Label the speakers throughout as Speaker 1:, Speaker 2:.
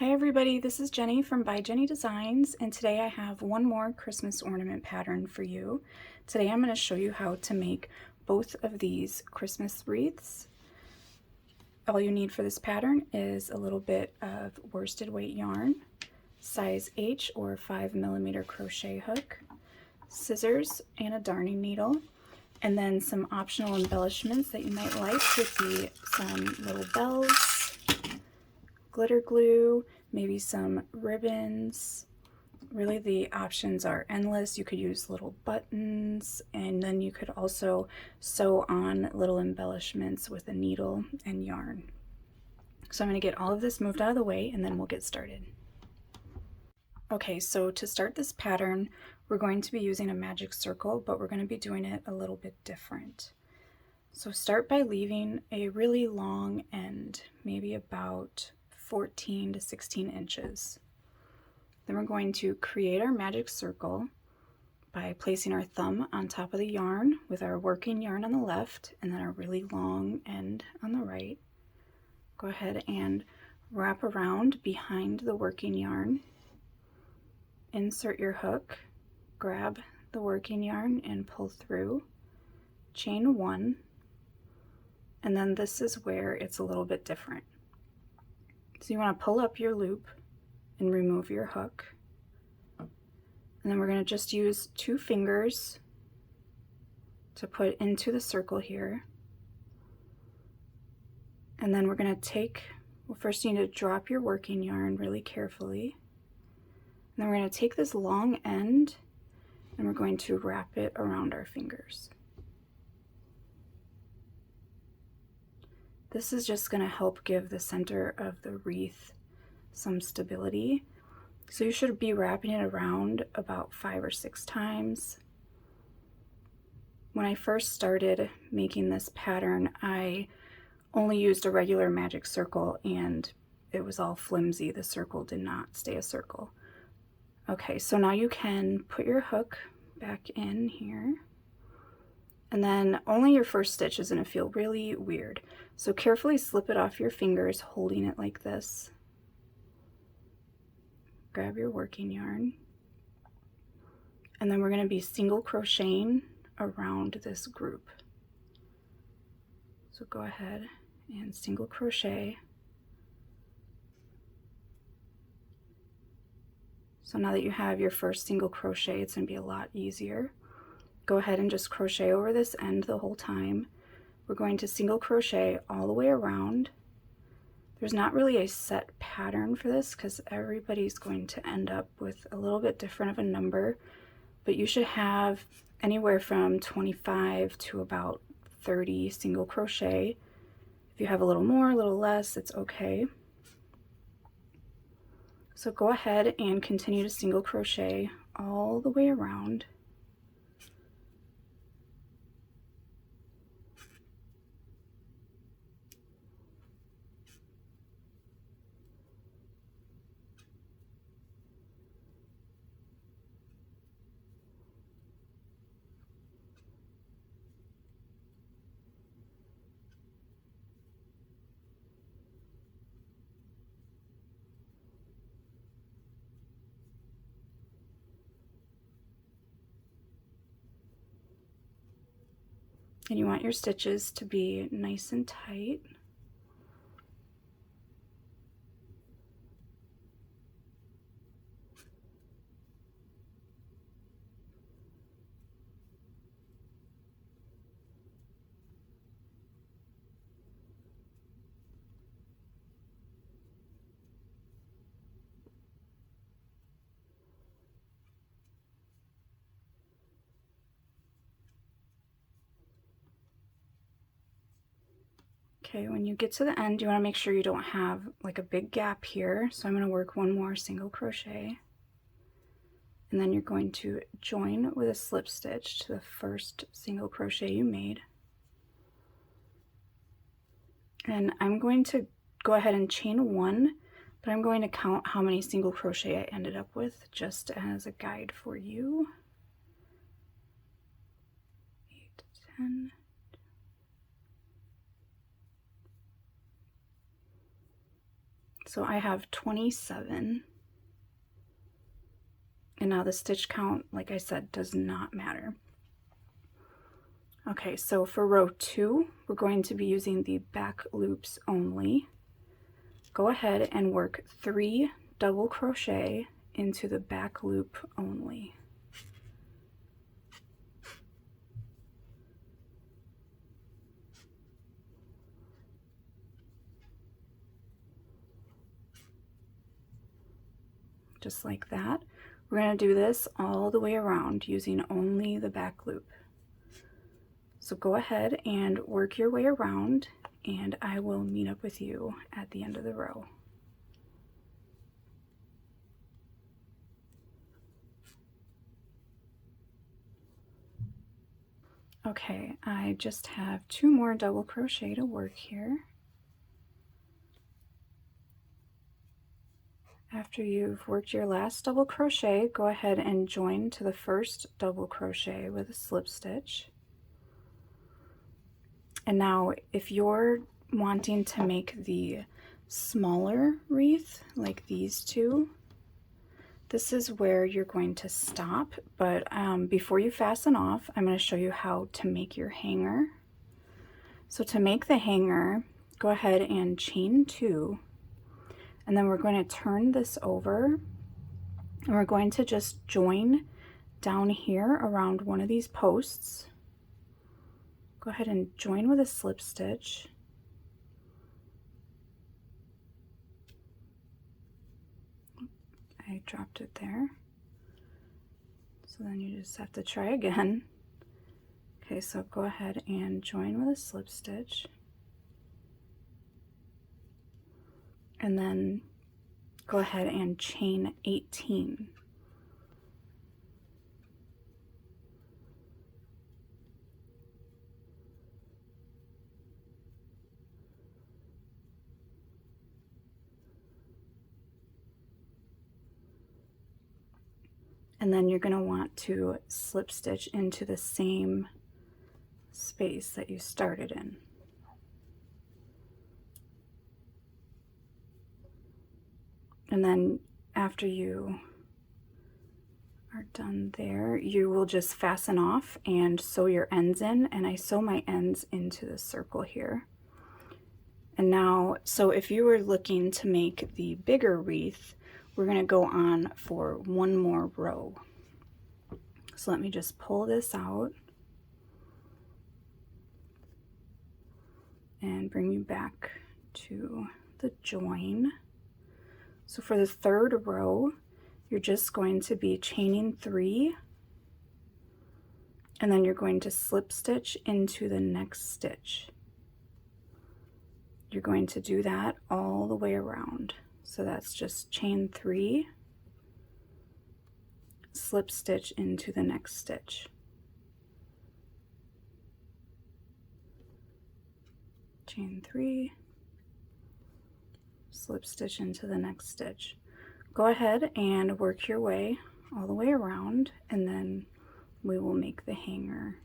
Speaker 1: Hi everybody, this is Jenny from By Jenni Designs, and today I have one more Christmas ornament pattern for you. Today I'm going to show you how to make both of these Christmas wreaths. All you need for this pattern is a little bit of worsted weight yarn, size H or 5mm crochet hook, scissors, and a darning needle, and then some optional embellishments that you might like would be some little bells, glitter glue, maybe some ribbons. Really, the options are endless. You could use little buttons, and then you could also sew on little embellishments with a needle and yarn. So I'm going to get all of this moved out of the way and then we'll get started. Okay, so to start this pattern, we're going to be using a magic circle, but we're going to be doing it a little bit different. So start by leaving a really long end, maybe about 14 to 16 inches. Then we're going to create our magic circle by placing our thumb on top of the yarn with our working yarn on the left and then our really long end on the right. Go ahead and wrap around behind the working yarn. Insert your hook, grab the working yarn and pull through, chain one, and then this is where it's a little bit different. So you want to pull up your loop and remove your hook. And then we're going to just use 2 fingers to put into the circle here. And then we're going to take, well, first you need to drop your working yarn really carefully. And then we're going to take this long end and we're going to wrap it around our fingers. This is just going to help give the center of the wreath some stability. So you should be wrapping it around about 5 or 6 times. When I first started making this pattern, I only used a regular magic circle and it was all flimsy. The circle did not stay a circle. Okay, so now you can put your hook back in here. And then only your first stitch is going to feel really weird. So carefully slip it off your fingers, holding it like this. Grab your working yarn. And then we're going to be single crocheting around this group. So go ahead and single crochet. So now that you have your first single crochet, it's going to be a lot easier. Go ahead and just crochet over this end the whole time. We're going to single crochet all the way around. There's not really a set pattern for this because everybody's going to end up with a little bit different of a number, but you should have anywhere from 25 to about 30 single crochet. If you have a little more, a little less, it's okay. So go ahead and continue to single crochet all the way around. And you want your stitches to be nice and tight. Okay, when you get to the end, you want to make sure you don't have like a big gap here. So I'm going to work one more single crochet. And then you're going to join with a slip stitch to the first single crochet you made. And I'm going to go ahead and chain 1, but I'm going to count how many single crochet I ended up with just as a guide for you. 8, 10. So I have 27. And now the stitch count, like I said, does not matter. Okay, so for row 2, we're going to be using the back loops only. Go ahead and work 3 double crochet into the back loop only. Just like that. We're going to do this all the way around using only the back loop. So go ahead and work your way around, and I will meet up with you at the end of the row. Okay, I just have 2 more double crochet to work here. After you've worked your last double crochet, go ahead and join to the first double crochet with a slip stitch. And now if you're wanting to make the smaller wreath, like these two, this is where you're going to stop. But before you fasten off, I'm going to show you how to make your hanger. So to make the hanger, go ahead and chain 2. And then we're going to turn this over, and we're going to just join down here around one of these posts. Go ahead and join with a slip stitch. I dropped it there. So then you just have to try again. Okay, so go ahead and join with a slip stitch. And then go ahead and chain 18. And then you're going to want to slip stitch into the same space that you started in. And then after you are done there, you will just fasten off and sew your ends in, and I sew my ends into the circle here. And now, so if you were looking to make the bigger wreath, we're going to go on for one more row. So let me just pull this out and bring you back to the join. So for the third row, you're just going to be chaining 3, and then you're going to slip stitch into the next stitch. You're going to do that all the way around. So that's just chain 3, slip stitch into the next stitch. Chain 3, slip stitch into the next stitch. Go ahead and work your way all the way around, and then we will make the hanger.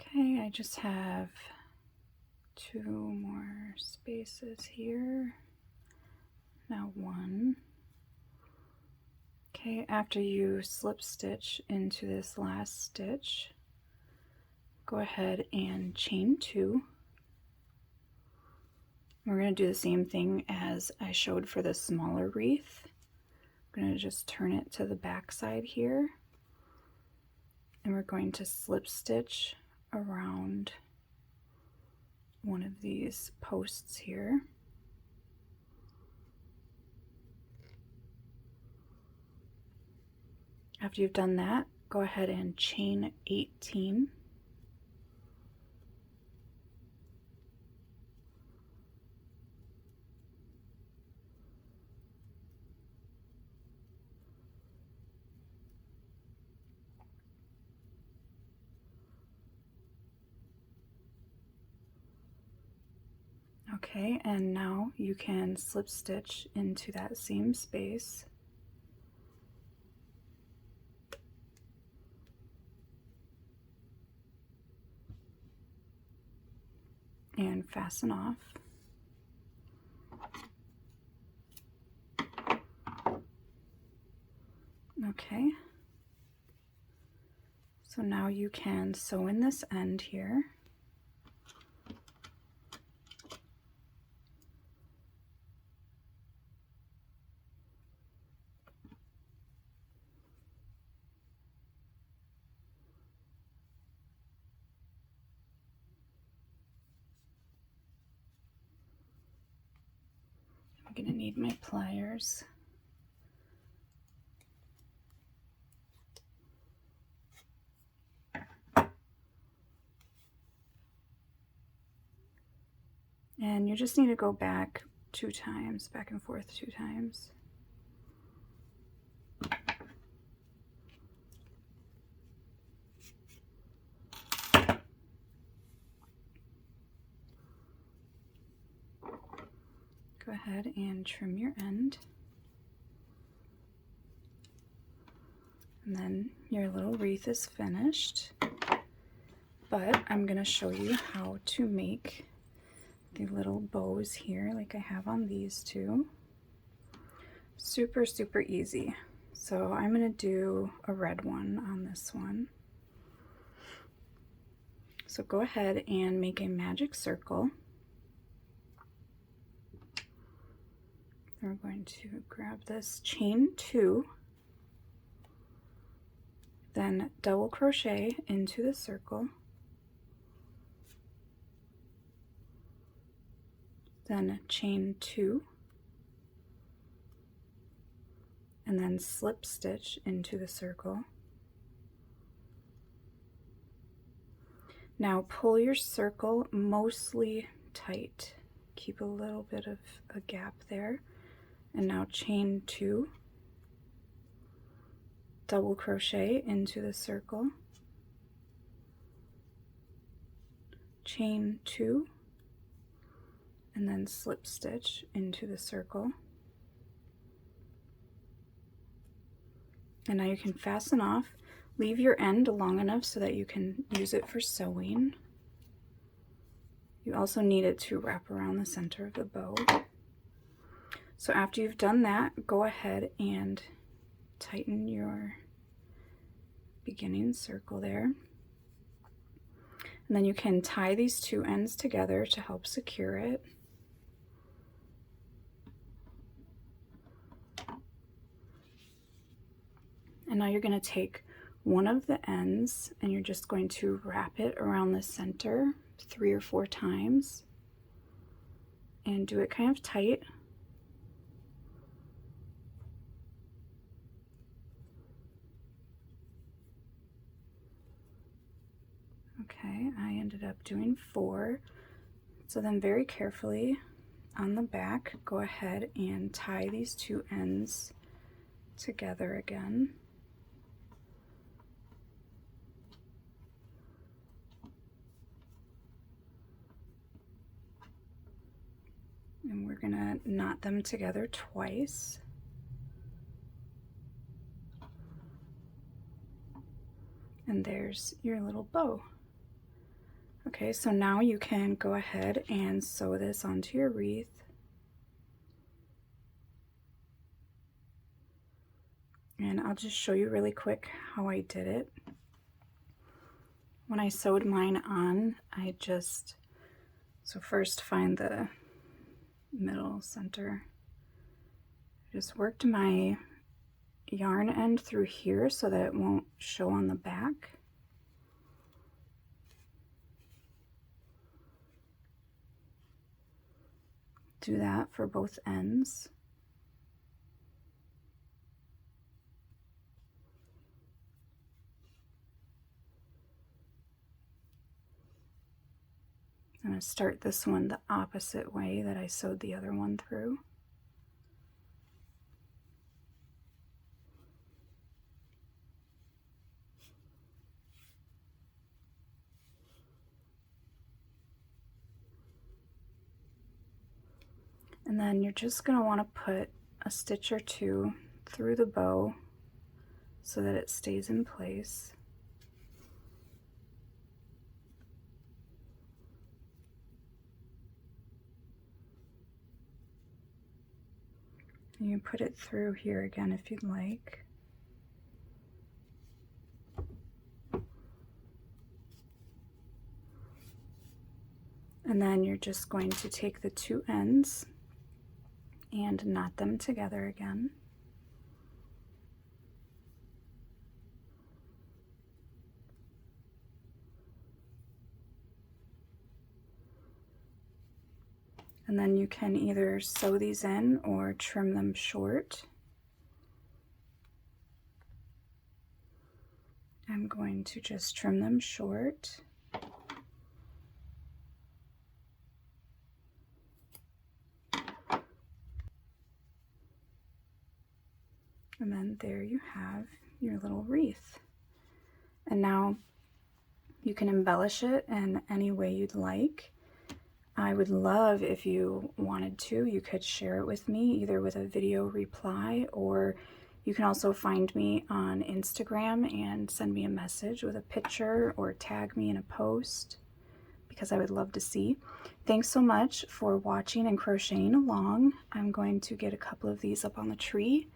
Speaker 1: Okay, I just have 2 more spaces here. Now 1. Okay, after you slip stitch into this last stitch, go ahead and chain 2. We're going to do the same thing as I showed for the smaller wreath. I'm going to just turn it to the back side here, and we're going to slip stitch around one of these posts here. After you've done that, go ahead and chain 18. Okay, and now you can slip stitch into that same space. can fasten off. Okay, so now you can sew in this end here. I'm going to need my pliers. And you just need to go back 2 times, back and forth 2 times. Go ahead and trim your end. And then your little wreath is finished. But I'm going to show you how to make the little bows here like I have on these two. Super, super easy. So I'm going to do a red one on this one. So go ahead and make a magic circle. We're going to grab this chain 2, then double crochet into the circle, then chain 2, and then slip stitch into the circle. Now pull your circle mostly tight. Keep a little bit of a gap there. And now chain 2, double crochet into the circle, chain 2, and then slip stitch into the circle. And now you can fasten off. Leave your end long enough so that you can use it for sewing. You also need it to wrap around the center of the bow. So after you've done that, go ahead and tighten your beginning circle there. And then you can tie these 2 ends together to help secure it. And now you're going to take one of the ends and you're just going to wrap it around the center 3 or 4 times and do it kind of tight. Okay, I ended up doing 4. So then very carefully on the back, go ahead and tie these 2 ends together again. And we're gonna knot them together twice. And there's your little bow. Okay, so now you can go ahead and sew this onto your wreath. And I'll just show you really quick how I did it. When I sewed mine on, so first find the middle center. Just worked my yarn end through here so that it won't show on the back. Do that for both ends. I'm going to start this one the opposite way that I sewed the other one through. And then you're just going to want to put a stitch or 2 through the bow so that it stays in place. You can put it through here again if you'd like. And then you're just going to take the two ends and knot them together again. And then you can either sew these in or trim them short. I'm going to just trim them short. And then there you have your little wreath. And now you can embellish it in any way you'd like. I would love if you wanted to, you could share it with me either with a video reply, or you can also find me on Instagram and send me a message with a picture or tag me in a post, because I would love to see. Thanks so much for watching and crocheting along. I'm going to get a couple of these up on the tree